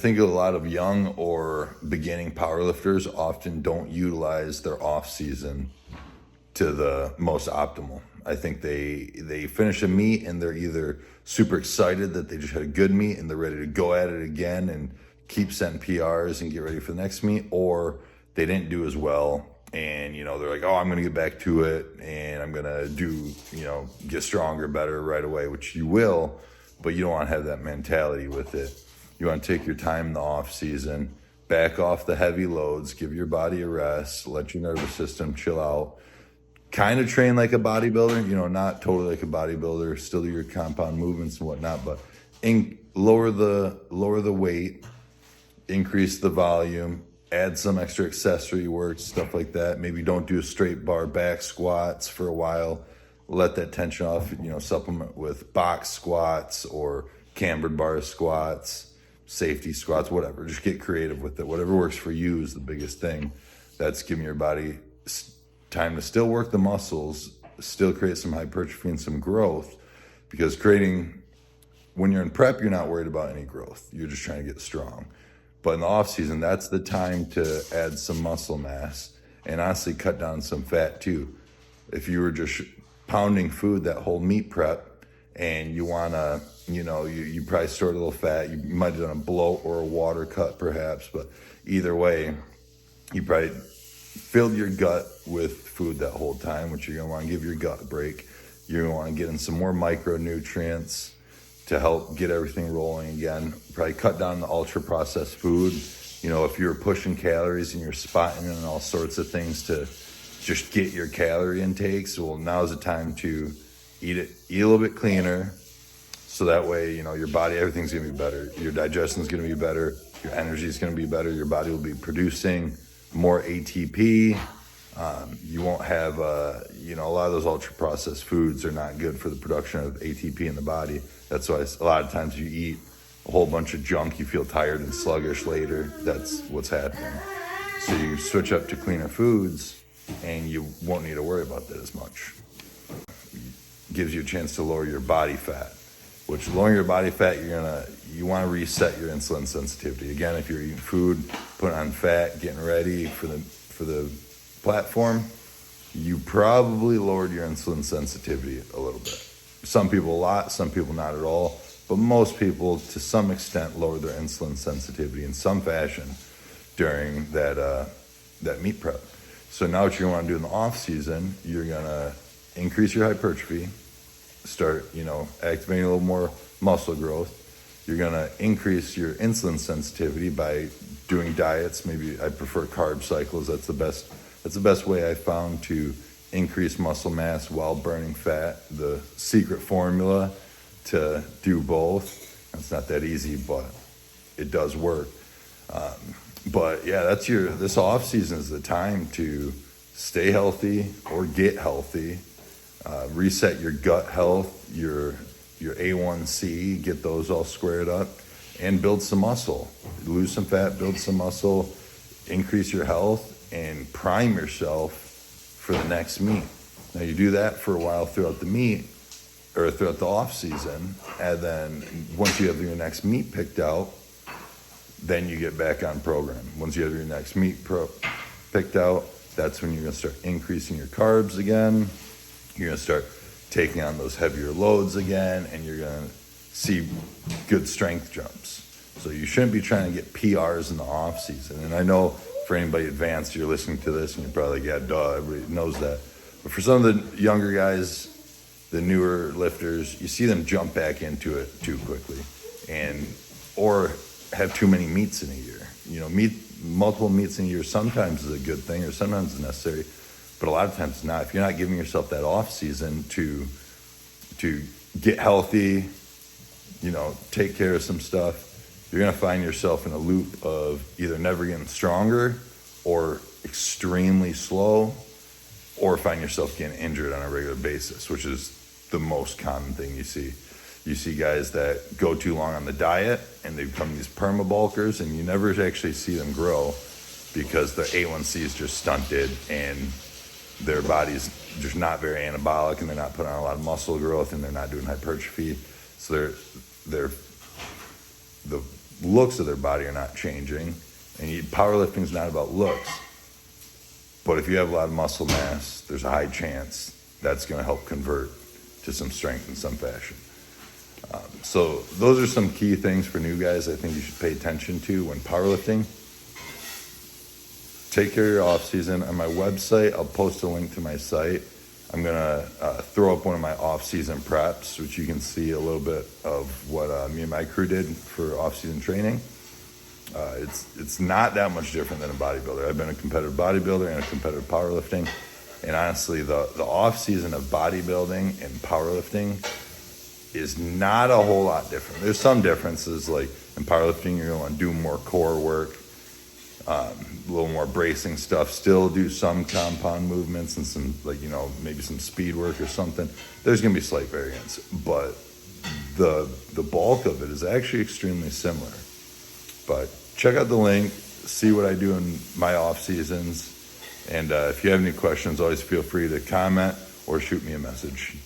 think a lot of young or beginning powerlifters often don't utilize their off season to the most optimal. I think they finish a meet and they're either super excited that they just had a good meet and they're ready to go at it again and keep setting PRs and get ready for the next meet, or they didn't do as well and they're like, oh, I'm gonna get back to it and I'm gonna do get stronger, better right away, which you will, but you don't want to have that mentality with it. You want to take your time in the off season, back off the heavy loads, give your body a rest, let your nervous system chill out, kind of train like a bodybuilder, not totally like a bodybuilder, still do your compound movements and whatnot, but lower the weight, increase the volume, add some extra accessory work, stuff like that. Maybe don't do straight bar back squats for a while. Let that tension off, supplement with box squats or cambered bar squats, safety squats, whatever. Just get creative with it. Whatever works for you is the biggest thing. That's giving your body time to still work the muscles, still create some hypertrophy and some growth, because when you're in prep, you're not worried about any growth. You're just trying to get strong. But in the off season, that's the time to add some muscle mass and honestly cut down some fat too. If you were just pounding food that whole meat prep and you want to, you probably stored a little fat, you might have done a bloat or a water cut perhaps, but either way, you probably filled your gut with food that whole time, which you're going to want to give your gut a break. You're going to want to get in some more micronutrients to help get everything rolling again. Probably cut down the ultra processed food. If you're pushing calories and you're spotting in all sorts of things to just get your calorie intakes, well, now's the time to eat a little bit cleaner. So that way, your body, everything's going to be better. Your digestion's going to be better. Your energy is going to be better. Your body will be producing more ATP. You won't have, a lot of those ultra processed foods are not good for the production of ATP in the body. That's why a lot of times you eat a whole bunch of junk, you feel tired and sluggish later. That's what's happening. So you switch up to cleaner foods and you won't need to worry about that as much. It gives you a chance to lower your body fat, which lowering your body fat, you want to reset your insulin sensitivity. Again, if you're eating food, putting on fat, getting ready for the platform, you probably lowered your insulin sensitivity a little bit. Some people a lot, some people not at all, but most people to some extent lower their insulin sensitivity in some fashion during that meat prep. So now what you're going to want to do in the off season, you're going to increase your hypertrophy, start, activating a little more muscle growth. You're going to increase your insulin sensitivity by doing diets. Maybe I prefer carb cycles. That's the best way I found to increase muscle mass while burning fat. The secret formula to do both. It's not that easy, but it does work. But yeah, this off season is the time to stay healthy or get healthy. Reset your gut health, your A1C, get those all squared up, and build some muscle. Lose some fat, build some muscle, increase your health, and prime yourself for the next meet. Now you do that for a while throughout the meet, or throughout the off season, and then once you have your next meet picked out, then you get back on program. Once you have your next meet picked out, that's when you're going to start increasing your carbs again. You're going to start taking on those heavier loads again, and you're going to see good strength jumps. So you shouldn't be trying to get PRs in the off season. And I know for anybody advanced, you're listening to this and you're probably like, yeah, duh, everybody knows that. But for some of the younger guys, the newer lifters, you see them jump back into it too quickly, or have too many meets in a year. Multiple meets in a year sometimes is a good thing, or sometimes it's necessary, but a lot of times it's not. If you're not giving yourself that off season to get healthy, take care of some stuff, you're going to find yourself in a loop of either never getting stronger or extremely slow, or find yourself getting injured on a regular basis, which is the most common thing you see. You see guys that go too long on the diet and they become these perma bulkers, and you never actually see them grow because their A1C is just stunted and their body's just not very anabolic, and they're not putting on a lot of muscle growth, and they're not doing hypertrophy. So the looks of their body are not changing. And powerlifting is not about looks. But if you have a lot of muscle mass, there's a high chance that's going to help convert to some strength in some fashion. So those are some key things for new guys I think you should pay attention to when powerlifting. Take care of your off season. On my website, I'll post a link to my site. I'm going to throw up one of my off-season preps, which you can see a little bit of what me and my crew did for off-season training. It's not that much different than a bodybuilder. I've been a competitive bodybuilder and a competitive powerlifting. And honestly, the off-season of bodybuilding and powerlifting is not a whole lot different. There's some differences, like in powerlifting, you're going to want to do more core work, a little more bracing stuff, still do some compound movements and some, like, you know, maybe some speed work or something. There's going to be slight variance, but the bulk of it is actually extremely similar. But check out the link, see what I do in my off seasons, and if you have any questions, always feel free to comment or shoot me a message.